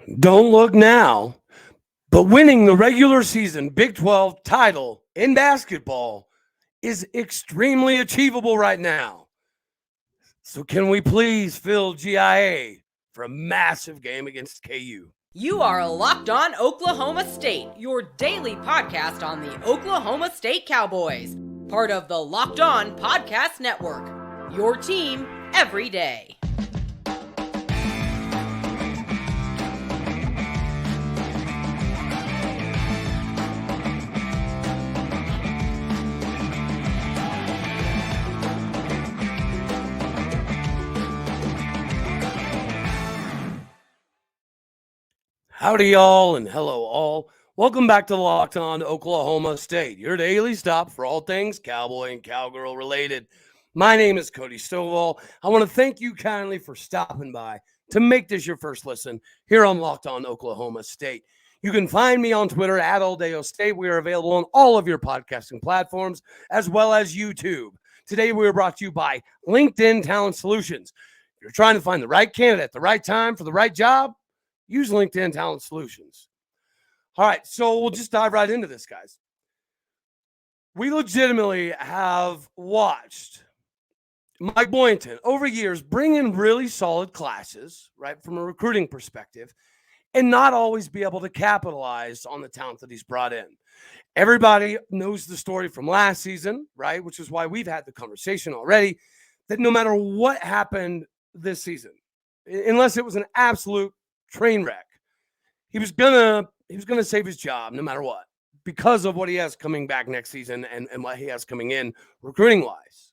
Don't look now, but winning the regular season Big 12 title in basketball is extremely achievable right now. So can we please fill GIA for a massive game against KU? You are Locked On Oklahoma State, your daily podcast on the Oklahoma State Cowboys, part of the Locked On Podcast Network, your team every day. Howdy, y'all, and hello, all. Welcome back to Locked On Oklahoma State, your daily stop for all things Cowboy and Cowgirl related. My name is Cody Stovall. I want to thank you kindly for stopping by to make this your first listen here on Locked On Oklahoma State. You can find me on Twitter at AllDayOState. We are available on all of your podcasting platforms as well as YouTube. Today, we are brought to you by LinkedIn Talent Solutions. If you're trying to find the right candidate at the right time for the right job, use LinkedIn Talent Solutions. All right, so we'll just dive right into this, guys. We legitimately have watched Mike Boynton over years bring in really solid classes, right, from a recruiting perspective, and not always be able to capitalize on the talent that he's brought in. Everybody knows the story from last season, right, which is why we've had the conversation already, that no matter what happened this season, unless it was an absolute train wreck, he was gonna save his job no matter what, because of what he has coming back next season and what he has coming in recruiting wise.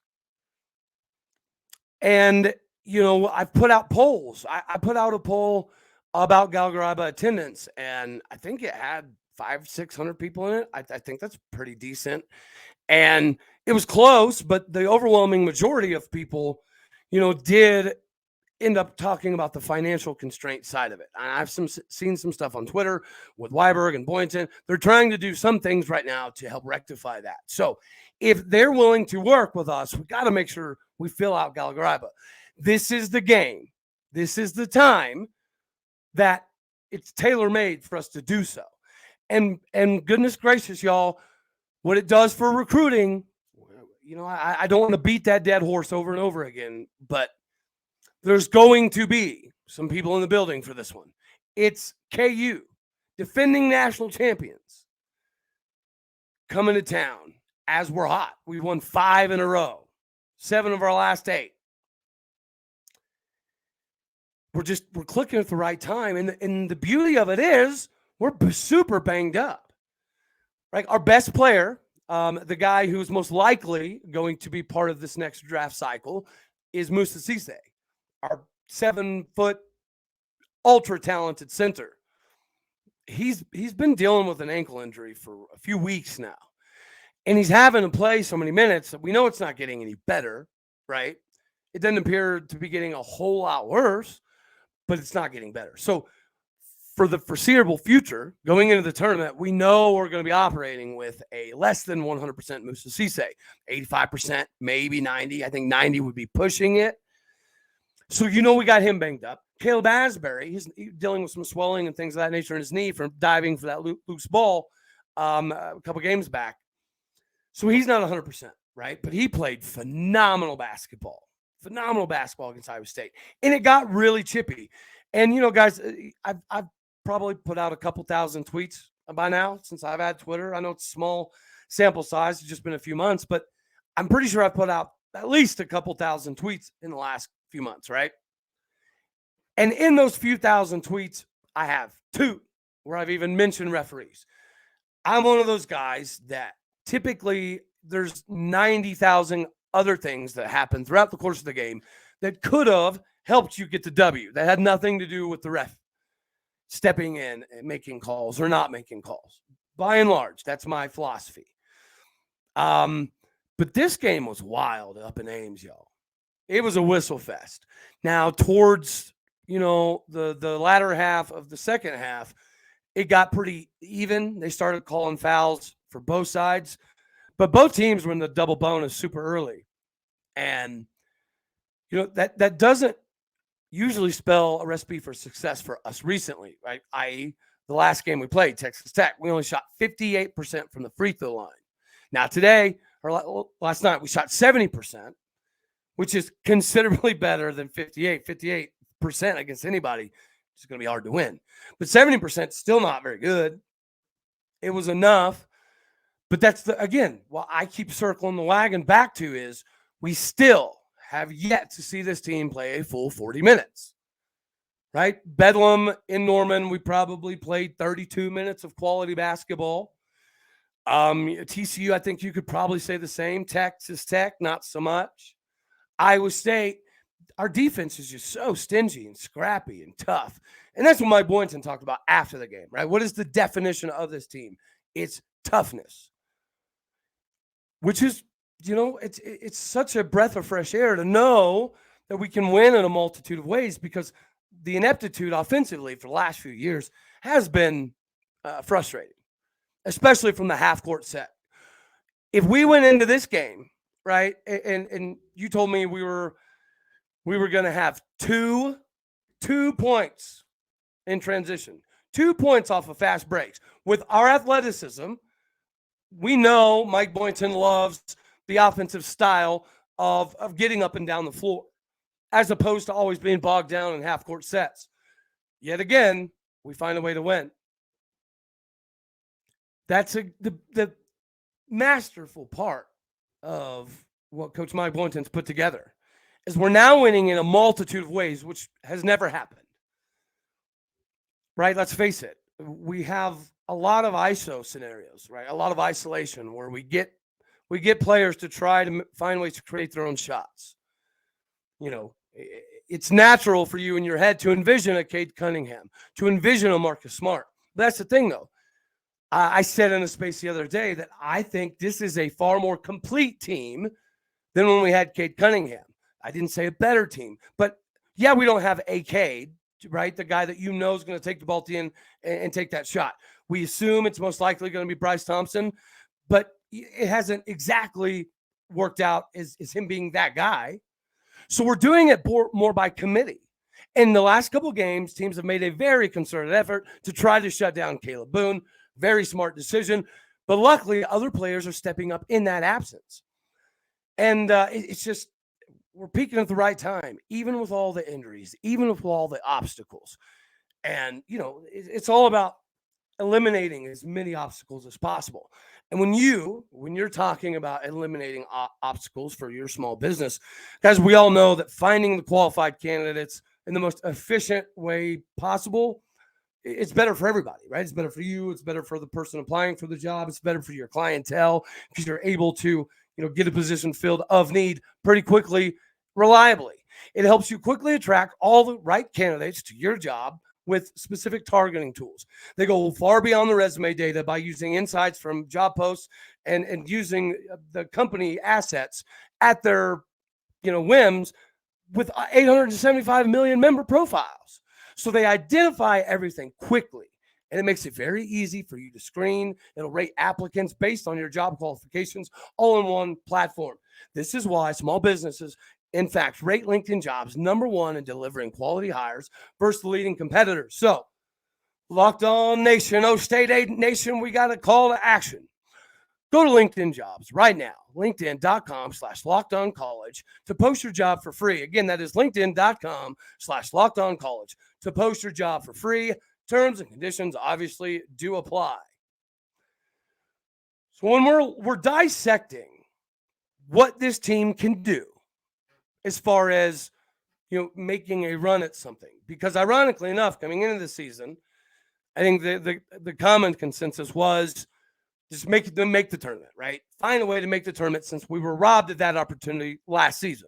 And you know, I've put out polls. I put out a poll about Gallagher-Iba attendance, and I think it had 500-600 people in it. I think that's pretty decent, and it was close, but the overwhelming majority of people, you know, did end up talking about the financial constraint side of it. I've seen some stuff on Twitter with Weiberg and Boynton. They're trying to do some things right now to help rectify that. So if they're willing to work with us, we got to make sure we fill out Gallagher-Iba. This is the game. This is the time that it's tailor-made for us to do so. And goodness gracious, y'all, what it does for recruiting, you know, I don't want to beat that dead horse over and over again, but there's going to be some people in the building for this one. It's KU, defending national champions, coming to town as we're hot. We've won 5 in a row, 7 of our last 8. We're clicking at the right time. And the beauty of it is we're super banged up. Right? Our best player, the guy who's most likely going to be part of this next draft cycle, is Moussa. Our 7-foot ultra talented center. He's been dealing with an ankle injury for a few weeks now. And he's having to play so many minutes that we know it's not getting any better, right? It doesn't appear to be getting a whole lot worse, but it's not getting better. So for the foreseeable future, going into the tournament, we know we're going to be operating with a less than 100% Moussa, 85%, maybe 90. I think 90 would be pushing it. So, you know, we got him banged up. Kalib Asberry, he's dealing with some swelling and things of that nature in his knee from diving for that loose ball a couple games back. So he's not 100%, right? But he played phenomenal basketball against Iowa State. And it got really chippy. And, you know, guys, I've probably put out a couple thousand tweets by now since I've had Twitter. I know it's small sample size. It's just been a few months. But I'm pretty sure I've put out at least a couple thousand tweets in the last few months, right? And in those few thousand tweets, I have 2 where I've even mentioned referees. I'm one of those guys that typically there's 90,000 other things that happen throughout the course of the game that could have helped you get the W. That had nothing to do with the ref stepping in and making calls or not making calls. By and large, that's my philosophy. But this game was wild up in Ames, y'all. It was a whistle fest. Now, towards, you know, the latter half of the second half, it got pretty even. They started calling fouls for both sides, but both teams were in the double bonus super early. And, you know, that doesn't usually spell a recipe for success for us recently, right? I.e., the last game we played, Texas Tech, we only shot 58% from the free throw line. Now today, or last night, we shot 70%, which is considerably better than 58. 58% against anybody is going to be hard to win. But 70% still not very good. It was enough. But that's, again, what I keep circling the wagon back to is we still have yet to see this team play a full 40 minutes. Right? Bedlam in Norman, we probably played 32 minutes of quality basketball. TCU, I think you could probably say the same. Texas Tech, not so much. Iowa State, our defense is just so stingy and scrappy and tough. And that's what Mike Boynton talked about after the game, right? What is the definition of this team? It's toughness, which is, it's such a breath of fresh air to know that we can win in a multitude of ways, because the ineptitude offensively for the last few years has been frustrating, especially from the half-court set. If we went into this game, right, and you told me we were going to have two points in transition, 2 points off of fast breaks. With our athleticism, we know Mike Boynton loves the offensive style of getting up and down the floor, as opposed to always being bogged down in half-court sets. Yet again, we find a way to win. That's the masterful part of what Coach Mike Boynton's put together, is we're now winning in a multitude of ways, which has never happened. Right? Let's face it. We have a lot of ISO scenarios, right? A lot of isolation where we get players to try to find ways to create their own shots. It's natural for you in your head to envision a Cade Cunningham, to envision a Marcus Smart. But that's the thing, though. I said in a space the other day that I think this is a far more complete team than when we had Cade Cunningham. I didn't say a better team, but yeah, we don't have a Cade, right? The guy that is going to take the ball to the end and take that shot. We assume it's most likely going to be Bryce Thompson, but it hasn't exactly worked out as him being that guy. So we're doing it more by committee. In the last couple of games, teams have made a very concerted effort to try to shut down Kalib Boone. Very smart decision. But luckily, other players are stepping up in that absence. And it's just, we're peaking at the right time, even with all the injuries, even with all the obstacles. And, it's all about eliminating as many obstacles as possible. And when you're talking about eliminating obstacles for your small business, guys, we all know that finding the qualified candidates in the most efficient way possible, it's better for everybody, right? It's better for you. It's better for the person applying for the job. It's better for your clientele, because you're able to, get a position filled of need pretty quickly, reliably. It helps you quickly attract all the right candidates to your job with specific targeting tools. They go far beyond the resume data by using insights from job posts and using the company assets at their, whims, with 875 million member profiles. So they identify everything quickly, and it makes it very easy for you to screen. It'll rate applicants based on your job qualifications, all in one platform. This is why small businesses, in fact, rate LinkedIn Jobs #1 in delivering quality hires versus the leading competitors. So, Locked On Nation, State Nation, we got a call to action. Go to LinkedIn Jobs right now, linkedin.com/lockedoncollege to post your job for free. Again, that is linkedin.com/lockedoncollege to post your job for free. Terms and conditions obviously do apply. So when we're dissecting what this team can do as far as, making a run at something, because ironically enough, coming into the season, I think the common consensus was just make the tournament, right? Find a way to make the tournament, since we were robbed of that opportunity last season.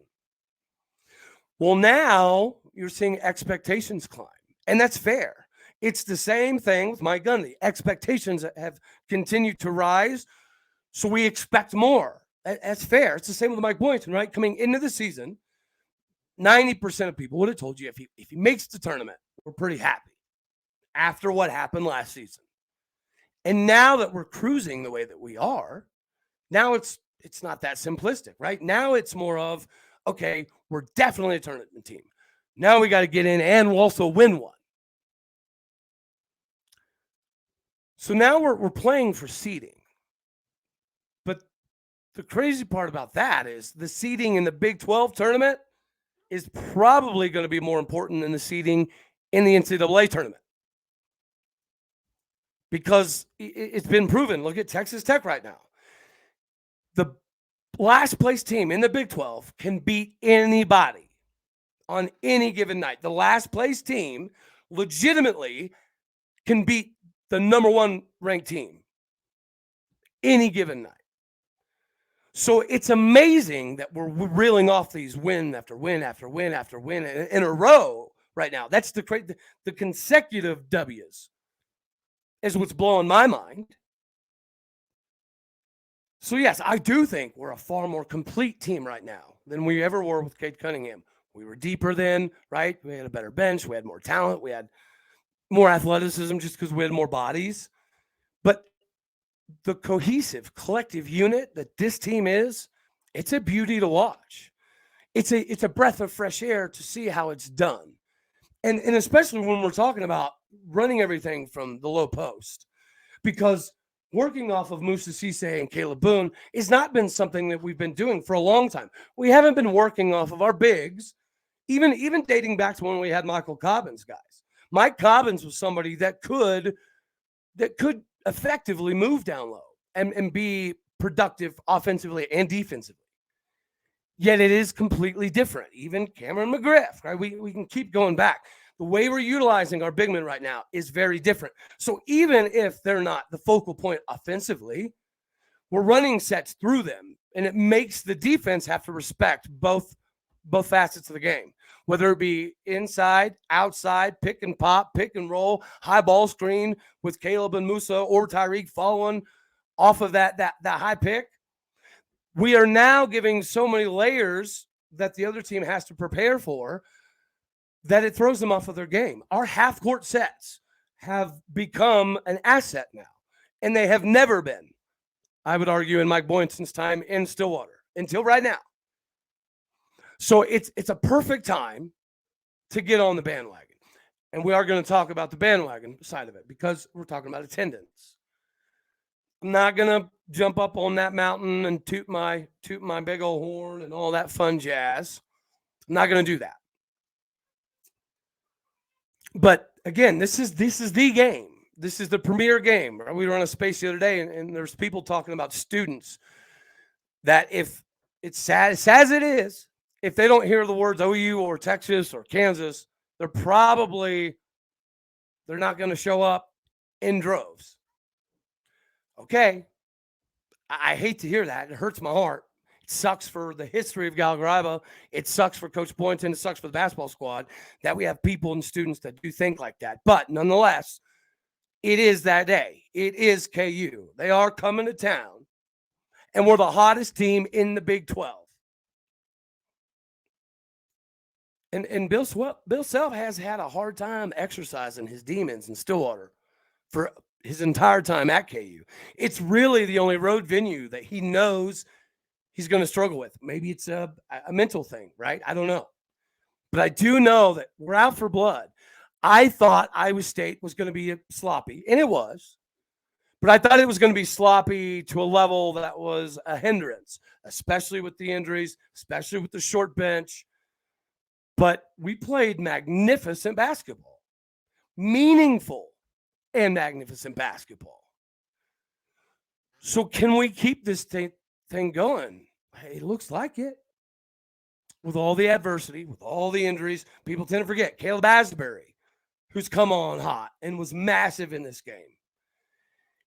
Well, now you're seeing expectations climb, and that's fair. It's the same thing with Mike Gundy. Expectations have continued to rise, so we expect more. That's fair. It's the same with Mike Boynton, right? Coming into the season, 90% of people would have told you if he makes the tournament, we're pretty happy after what happened last season. And now that we're cruising the way that we are, now it's not that simplistic, right? Now it's more of, okay, we're definitely a tournament team. Now we got to get in and also win one. So now we're playing for seeding. But the crazy part about that is the seeding in the Big 12 tournament is probably going to be more important than the seeding in the NCAA tournament. Because it's been proven. Look at Texas Tech right now. The last place team in the Big 12 can beat anybody on any given night. The last place team legitimately can beat the number one ranked team any given night. So it's amazing that we're reeling off these win after win after win after win in a row right now. That's the consecutive W's is what's blowing my mind. So, yes, I do think we're a far more complete team right now than we ever were with Cade Cunningham. We were deeper then, right? We had a better bench. We had more talent. We had more athleticism just because we had more bodies. But the cohesive collective unit that this team is, it's a beauty to watch. It's a breath of fresh air to see how it's done. And especially when we're talking about running everything from the low post, because working off of Moussa and Kalib Boone has not been something that we've been doing for a long time. We haven't been working off of our bigs, even dating back to when we had Michael Cobbins guys. Mike Cobbins was somebody that could effectively move down low and be productive offensively and defensively. Yet it is completely different. Even Cameron McGriff, right? We can keep going back. The way we're utilizing our big men right now is very different. So even if they're not the focal point offensively, we're running sets through them, and it makes the defense have to respect both facets of the game, whether it be inside, outside, pick and pop, pick and roll, high ball screen with Kalib and Moussa or Tyreek following off of that high pick. We are now giving so many layers that the other team has to prepare for that it throws them off of their game. Our half-court sets have become an asset now, and they have never been, I would argue, in Mike Boynton's time in Stillwater until right now. So it's a perfect time to get on the bandwagon. And we are going to talk about the bandwagon side of it because we're talking about attendance. I'm not going to jump up on that mountain and toot my big old horn and all that fun jazz. I'm not going to do that. But again, this is the game. This is the premier game. We were on a space the other day, and there's people talking about students that if it's sad as it is, if they don't hear the words OU or Texas or Kansas, they're not going to show up in droves. Okay. I hate to hear that. It hurts my heart. It sucks for the history of Gallagher-Iba. It sucks for Coach Boynton. It sucks for the basketball squad that we have people and students that do think like that. But nonetheless, it is that day. It is KU. They are coming to town, and we're the hottest team in the Big 12. And Bill Self has had a hard time exercising his demons in Stillwater for his entire time at KU. It's really the only road venue that he knows he's going to struggle with. Maybe it's a mental thing, right? I don't know. But I do know that we're out for blood. I thought Iowa State was going to be sloppy, and it was. But I thought it was going to be sloppy to a level that was a hindrance, especially with the injuries, especially with the short bench. But we played magnificent basketball, meaningful and magnificent basketball. So can we keep this thing going? It looks like it. With all the adversity, with all the injuries, people tend to forget Caleb Asberry, who's come on hot and was massive in this game.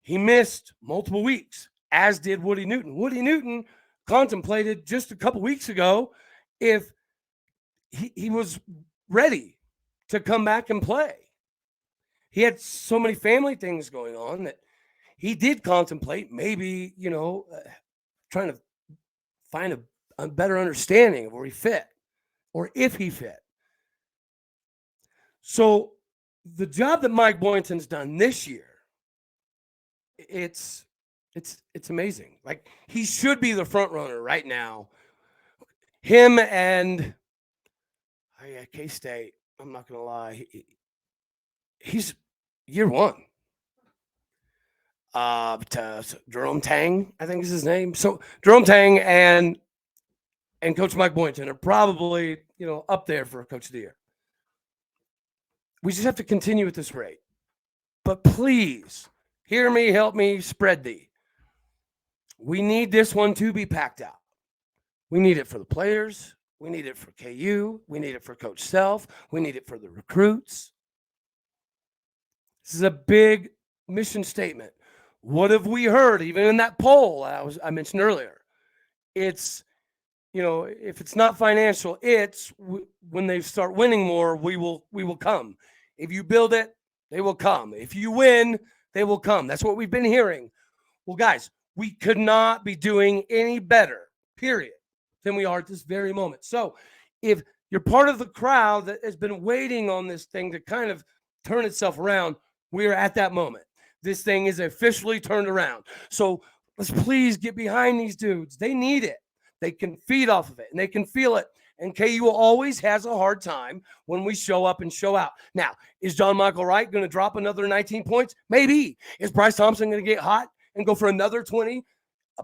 He missed multiple weeks, as did Woody Newton. Woody Newton contemplated just a couple weeks ago if he was ready to come back and play. He had so many family things going on that he did contemplate maybe, trying to find a better understanding of where he fit or if he fit. So the job that Mike Boynton's done this year, it's amazing. Like, he should be the front runner right now. Him and K-State, I'm not going to lie, he's year one. Jerome Tang, I think is his name. So Jerome Tang and Coach Mike Boynton are probably, up there for Coach of the Year. We just have to continue at this rate. But please, hear me, help me, spread thee. We need this one to be packed out. We need it for the players. We need it for KU. We need it for Coach Self. We need it for the recruits. This is a big mission statement. What have we heard, even in that poll I mentioned earlier? It's, if it's not financial, it's when they start winning more, we will come. If you build it, they will come. If you win, they will come. That's what we've been hearing. Well, guys, we could not be doing any better, period, than we are at this very moment. So if you're part of the crowd that has been waiting on this thing to kind of turn itself around, we're at that moment. This thing is officially turned around. So let's please get behind these dudes. They need it. They can feed off of it, and they can feel it. And KU always has a hard time when we show up and show out. Now, is Michael Wright going to drop another 19 points? Maybe. Is Bryce Thompson going to get hot and go for another 20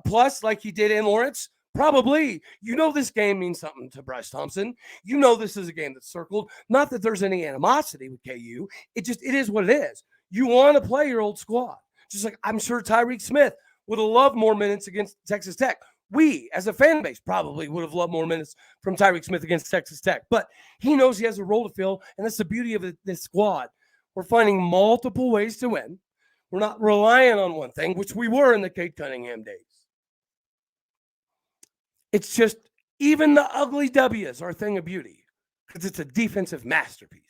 plus like he did in Lawrence? Probably. This game means something to Bryce Thompson. This is a game that's circled. Not that there's any animosity with KU. It is what it is. You want to play your old squad. Just like I'm sure Tyreek Smith would have loved more minutes against Texas Tech. We, as a fan base, probably would have loved more minutes from Tyreek Smith against Texas Tech. But he knows he has a role to fill, and that's the beauty of this squad. We're finding multiple ways to win. We're not relying on one thing, which we were in the Cade Cunningham days. It's just even the ugly W's are a thing of beauty because it's a defensive masterpiece.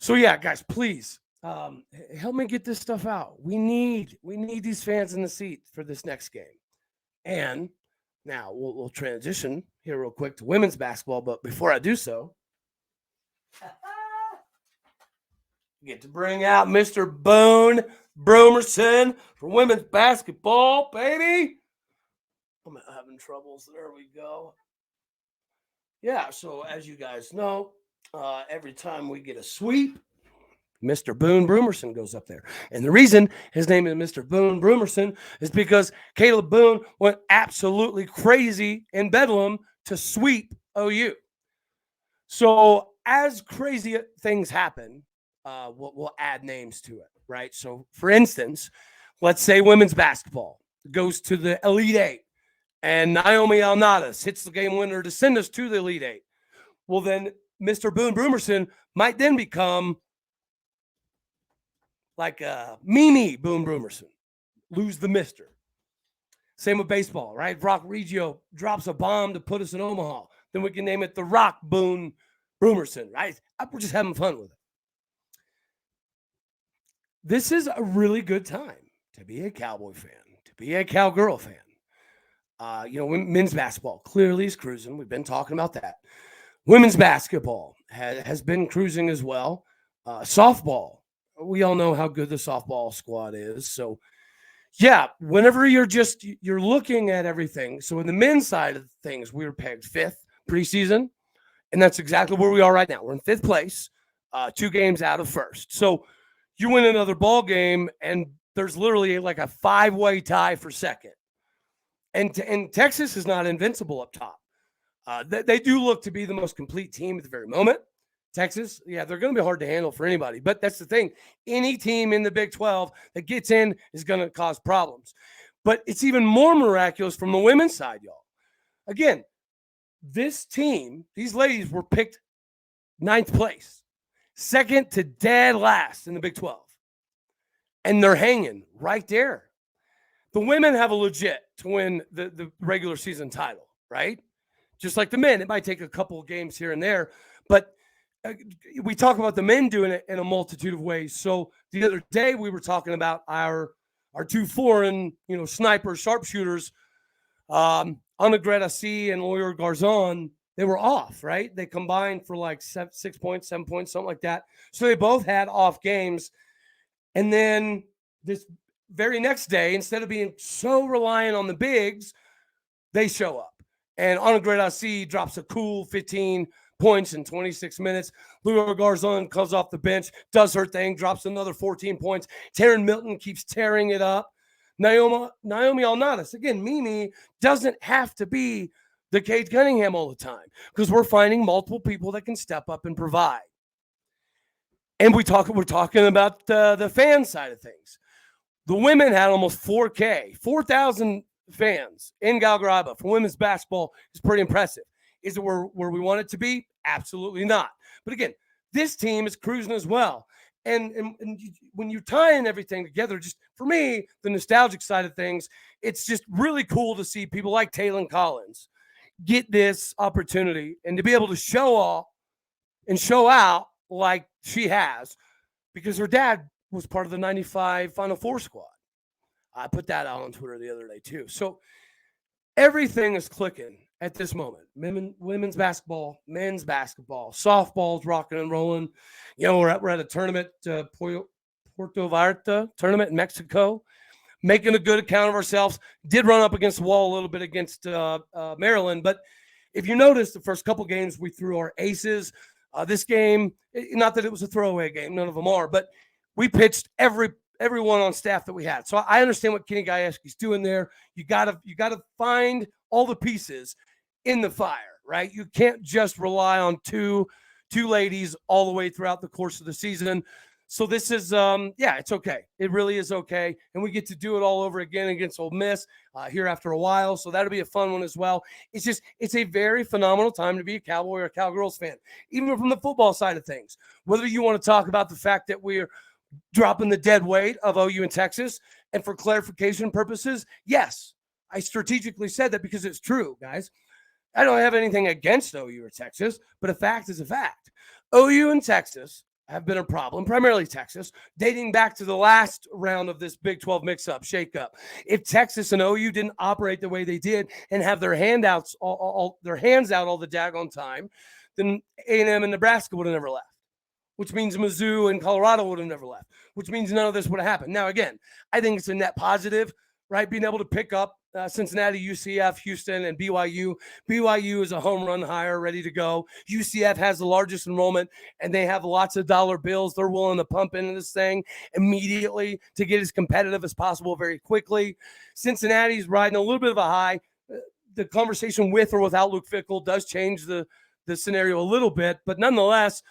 So, yeah, guys, please help me get this stuff out. We need these fans in the seat for this next game. And now we'll transition here real quick to women's basketball. But before I do so, get to bring out Mr. Boone Brumerson for women's basketball, baby. I'm having troubles. There we go. Yeah, so as you guys know, every time we get a sweep, Mr. Boone Brumerson goes up there. And the reason his name is Mr. Boone Brumerson is because Kalib Boone went absolutely crazy in Bedlam to sweep OU. So as crazy things happen, we'll add names to it, right? So, for instance, let's say women's basketball goes to the Elite Eight, and Naomi Alnadas hits the game winner to send us to the Elite Eight. Well, then Mr. Boone Brumerson might then become like Mimi Boone Brumerson, lose the mister. Same with baseball, right? Rock Reggio drops a bomb to put us in Omaha. Then we can name it the Rock Boone Brumerson, right? We're just having fun with it. This is a really good time to be a Cowboy fan, to be a Cowgirl fan. Men's basketball clearly is cruising. We've been talking about that. Women's basketball has been cruising as well. Softball, we all know how good the softball squad is. So, yeah, whenever you're looking at everything. So, in the men's side of things, we were pegged 5th preseason, and that's exactly where we are right now. We're in 5th place, 2 games out of 1st. So, you win another ball game, and there's literally like a 5-way tie for 2nd. And Texas is not invincible up top. They do look to be the most complete team at the very moment. Texas, yeah, they're going to be hard to handle for anybody. But that's the thing. Any team in the Big 12 that gets in is going to cause problems. But it's even more miraculous from the women's side, y'all. Again, this team, these ladies were picked 9th place, 2nd to dead last in the Big 12. And they're hanging right there. The women have a legit to win the regular season title, right? Just like the men. It might take a couple of games here and there, but we talk about the men doing it in a multitude of ways. So the other day we were talking about our 2 foreign, snipers, sharpshooters, Anagreta C and Lawyer Garzon. They were off, right? They combined for like 6 points, 7 points, something like that. So they both had off games. And then this very next day, instead of being so reliant on the bigs, they show up. And Anagreta C drops a cool 15, points in 26 minutes. Lua Garzon comes off the bench, does her thing, drops another 14 points. Taryn Milton keeps tearing it up. Naomi Alnadas, again, Mimi doesn't have to be the Cade Cunningham all the time because we're finding multiple people that can step up and provide. And we're talking about the fan side of things. The women had almost 4,000 fans in Gallagher-Iba for women's basketball is pretty impressive. Is it where we want it to be? Absolutely not. But again, this team is cruising as well. And when you're tying everything together, just for me, the nostalgic side of things, it's just really cool to see people like Taylon Collins get this opportunity and to be able to show off and show out like she has, because her dad was part of the 95 Final Four squad. I put that out on Twitter the other day too. So everything is clicking at this moment. Women's basketball, men's basketball, softball's rocking and rolling. You know, we're at a tournament, Puerto Vallarta tournament in Mexico, making a good account of ourselves. Did run up against the wall a little bit against Maryland, but if you notice, the first couple games we threw our aces. This game, not that it was a throwaway game, none of them are, but we pitched everyone on staff that we had. So I understand what Kenny Gajewski's doing there. You gotta find all the pieces in the fire, right? You can't just rely on two ladies all the way throughout the course of the season. So this is, it's okay. It really is okay. And we get to do it all over again against Ole Miss here after a while. So that'll be a fun one as well. It's a very phenomenal time to be a Cowboy or a Cowgirls fan, even from the football side of things. Whether you want to talk about the fact that we're dropping the dead weight of OU and Texas, and for clarification purposes, yes, I strategically said that because it's true, guys. I don't have anything against OU or Texas, but a fact is a fact. OU and Texas have been a problem, primarily Texas, dating back to the last round of this Big 12 mix-up, shake-up. If Texas and OU didn't operate the way they did and have their hands out all the daggone time, then A&M and Nebraska would have never left, which means Mizzou and Colorado would have never left, which means none of this would have happened. Now, again, I think it's a net positive, right? Being able to pick up Cincinnati, UCF, Houston, and BYU. BYU is a home run hire, ready to go. UCF has the largest enrollment, and they have lots of dollar bills they're willing to pump into this thing immediately to get as competitive as possible very quickly. Cincinnati's riding a little bit of a high. The conversation with or without Luke Fickell does change the scenario a little bit, but nonetheless,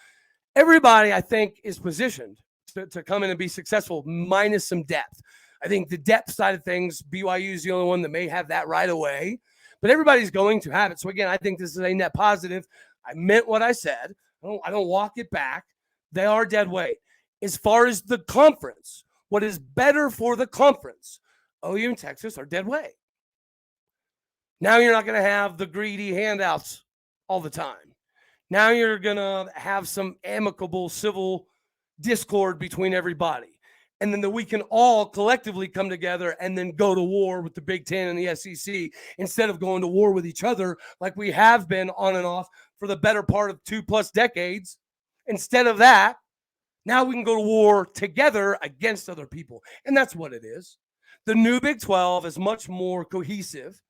everybody, I think, is positioned to come in and be successful, minus some depth. I think the depth side of things, BYU is the only one that may have that right away, but everybody's going to have it. So, again, I think this is a net positive. I meant what I said. I don't walk it back. They are dead weight. As far as the conference, what is better for the conference, OU and Texas are dead weight. Now you're not going to have the greedy handouts all the time. Now you're going to have some amicable civil discord between everybody. And then we can all collectively come together and then go to war with the Big Ten and the SEC instead of going to war with each other like we have been on and off for the better part of 2+ decades. Instead of that, now we can go to war together against other people. And that's what it is. The new Big 12 is much more cohesive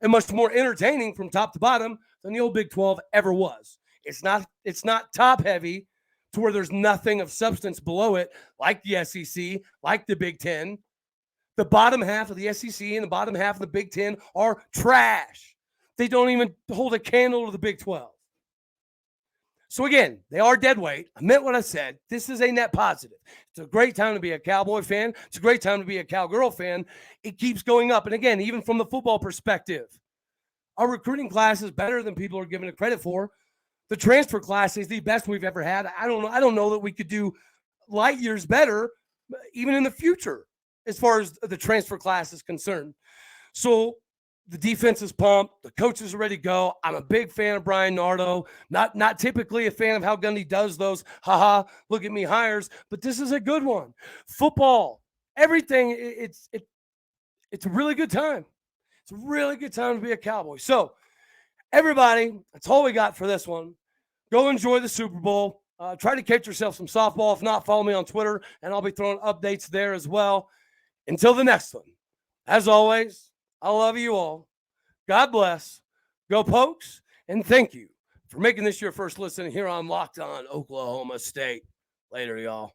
and much more entertaining from top to bottom than the old Big 12 ever was. It's not top heavy to where there's nothing of substance below it, like the SEC, like the Big Ten. The bottom half of the SEC and the bottom half of the Big Ten are trash. They don't even hold a candle to the Big 12. So again, they are dead weight. I meant what I said. This is a net positive. It's a great time to be a Cowboy fan. It's a great time to be a Cowgirl fan. It keeps going up. And again, even from the football perspective, our recruiting class is better than people are giving it credit for. The transfer class is the best we've ever had. I don't know that we could do light years better, even in the future, as far as the transfer class is concerned. So the defense is pumped. The coaches are ready to go. I'm a big fan of Brian Nardo. Not typically a fan of how Gundy does those. Look at me hires. But this is a good one. Football, everything. It's a really good time. It's a really good time to be a Cowboy. So everybody, that's all we got for this one. Go enjoy the Super Bowl. Try to catch yourself some softball. If not, follow me on Twitter, and I'll be throwing updates there as well. Until the next one, as always, I love you all. God bless. Go Pokes, and thank you for making this your first listen here on Locked On Oklahoma State. Later, y'all.